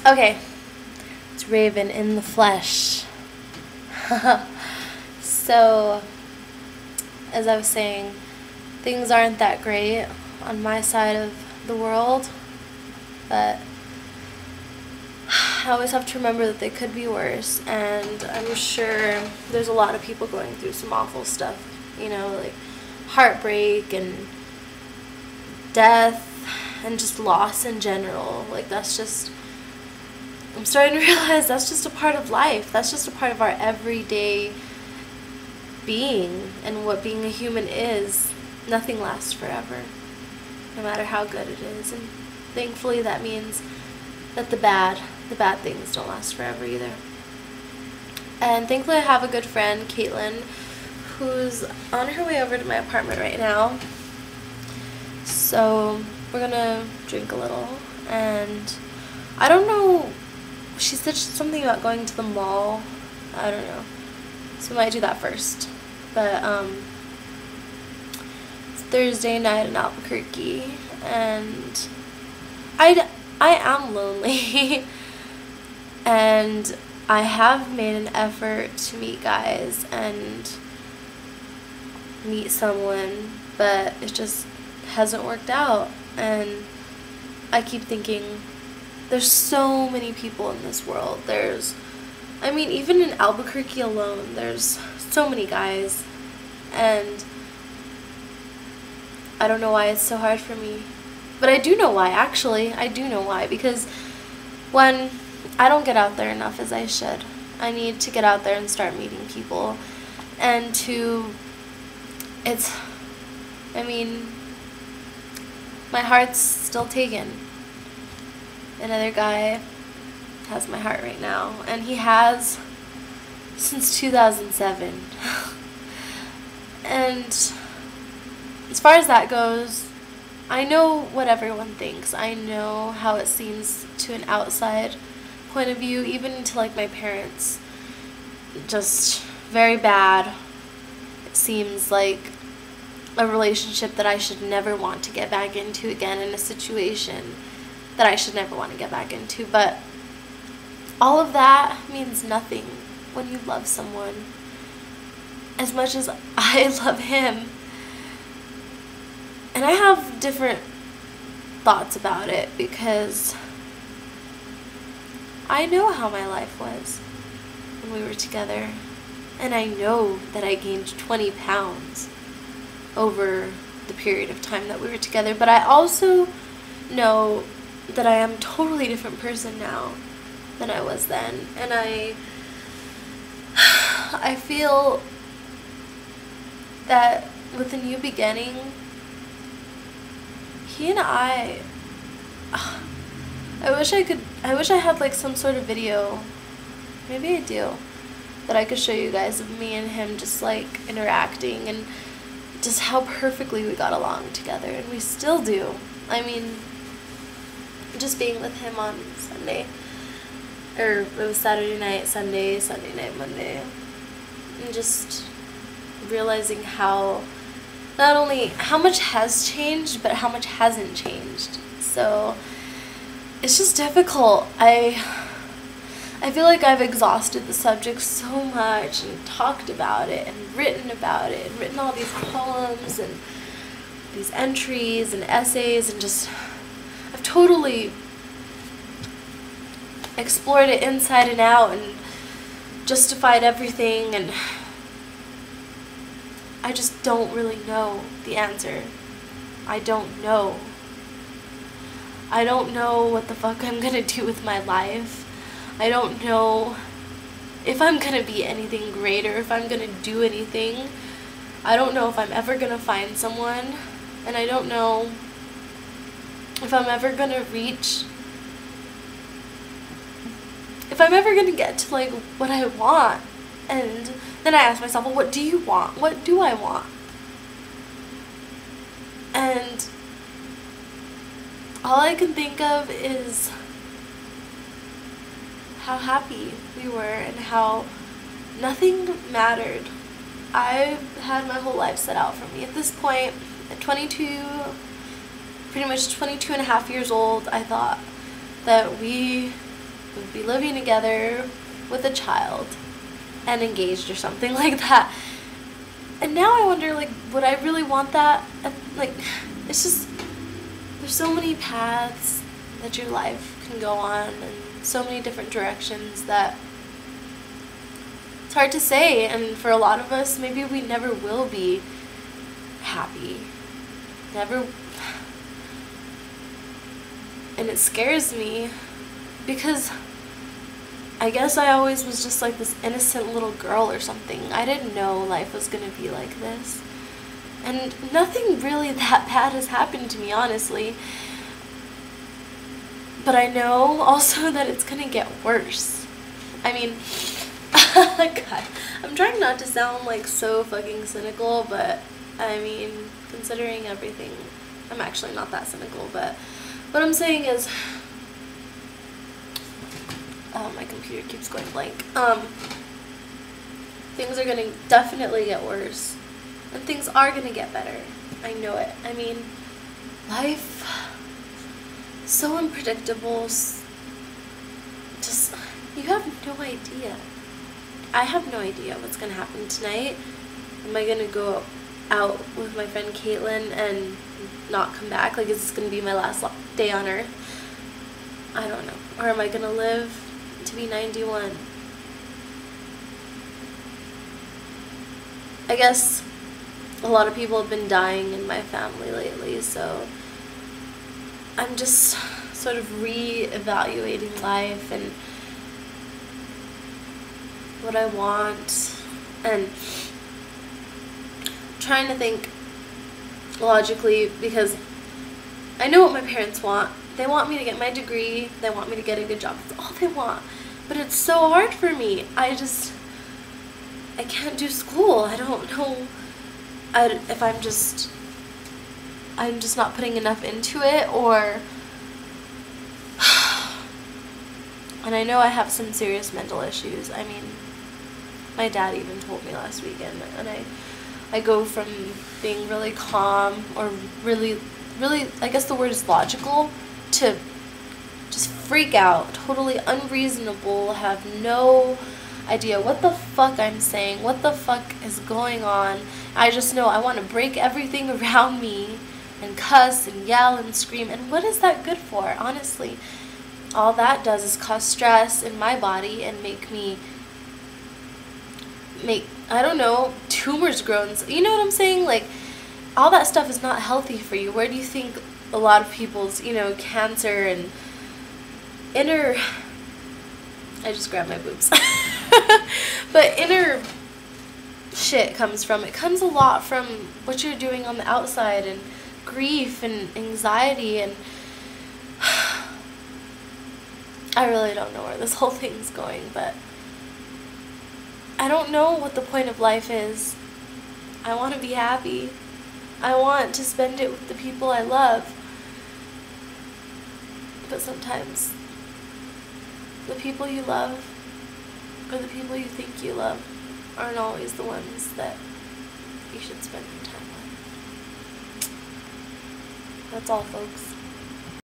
Okay, it's Raven in the flesh. So, as I was saying, things aren't that great on my side of the world, but I always have to remember that they could be worse, and I'm sure there's a lot of people going through some awful stuff, you know, like heartbreak and death and just loss in general. Like, that's just, I'm starting to realize that's just a part of life. That's just a part of our everyday being and what being a human is. Nothing lasts forever, no matter how good it is. And thankfully that means that the bad things don't last forever either. And thankfully I have a good friend, Caitlin, who's on her way over to my apartment right now. So we're gonna drink a little, and I don't know, she said something about going to the mall. I don't know. So we might do that first. But it's Thursday night in Albuquerque, and I am lonely. And I have made an effort to meet guys and meet someone, but it just hasn't worked out. And I keep thinking, there's so many people in this world. I mean, even in Albuquerque alone, there's so many guys, and I don't know why it's so hard for me. But I do know why, actually. I do know why, because when I don't get out there enough as I should. I need to get out there and start meeting people. And I mean, my heart's still taken. Another guy has my heart right now, and he has since 2007. And as far as that goes, I know what everyone thinks. I know how it seems to an outside point of view, even to like my parents. Just very bad. It seems like a relationship that I should never want to get back into again, in a situation that I should never want to get back into. But all of that means nothing when you love someone as much as I love him. And I have different thoughts about it, because I know how my life was when we were together, and I know that I gained 20 pounds over the period of time that we were together, but I also know that I am a totally different person now than I was then. And I feel that with a new beginning, he and I wish I had like some sort of video, maybe I do, that I could show you guys of me and him just like interacting, and just how perfectly we got along together, and we still do. I mean, just being with him on Sunday, or it was Saturday night, Sunday night, Monday, and just realizing how, not only how much has changed, but how much hasn't changed. So it's just difficult. I feel like I've exhausted the subject so much, and talked about it, and written about it, and written all these poems and these entries and essays, and just, I've totally explored it inside and out and justified everything, and I just don't really know the answer. I don't know. I don't know what the fuck I'm gonna do with my life. I don't know if I'm gonna be anything greater, if I'm gonna do anything. I don't know if I'm ever gonna find someone, and I don't know if I'm ever gonna get to like what I want. And then I ask myself, well, what do you want? What do I want? And all I can think of is how happy we were, and how nothing mattered. I had my whole life set out for me. At this point, at 22, pretty much 22 and a half years old, I thought that we would be living together with a child and engaged or something like that. And now I wonder, like, would I really want that? Like, it's just, there's so many paths that your life can go on and so many different directions that it's hard to say. And for a lot of us, maybe we never will be happy. Never. And it scares me because I guess I always was just like this innocent little girl or something. I didn't know life was gonna be like this. And nothing really that bad has happened to me, honestly. But I know also that it's gonna get worse. I mean, God, I'm trying not to sound like so fucking cynical, but I mean, considering everything, I'm actually not that cynical, but what I'm saying is, oh, my computer keeps going blank. Things are gonna definitely get worse, and things are gonna get better. I know it. I mean, life, so unpredictable. Just, you have no idea. I have no idea what's gonna happen tonight. Am I gonna go out with my friend Caitlin and not come back? Like, is this gonna be my last day on earth? I don't know. Or am I gonna live to be 91? I guess a lot of people have been dying in my family lately, so I'm just sort of re-evaluating life and what I want, and trying to think logically, because I know what my parents want. They want me to get my degree, they want me to get a good job. That's all they want. But it's so hard for me. I can't do school. I don't know if I'm just not putting enough into it, or and I know I have some serious mental issues. I mean, my dad even told me last weekend, and I go from being really calm or really, I guess the word is logical, to just freak out, totally unreasonable, have no idea what the fuck I'm saying, what the fuck is going on. I just know I want to break everything around me and cuss and yell and scream. And what is that good for, honestly? All that does is cause stress in my body and make, I don't know, tumors grow. You know what I'm saying? Like, all that stuff is not healthy for you. Where do you think a lot of people's, cancer and inner, I just grabbed my boobs, but inner shit comes from? It comes a lot from what you're doing on the outside, and grief and anxiety, and I really don't know where this whole thing's going, but I don't know what the point of life is. I want to be happy. I want to spend it with the people I love. But sometimes the people you love, or the people you think you love, aren't always the ones that you should spend your time with. That's all, folks.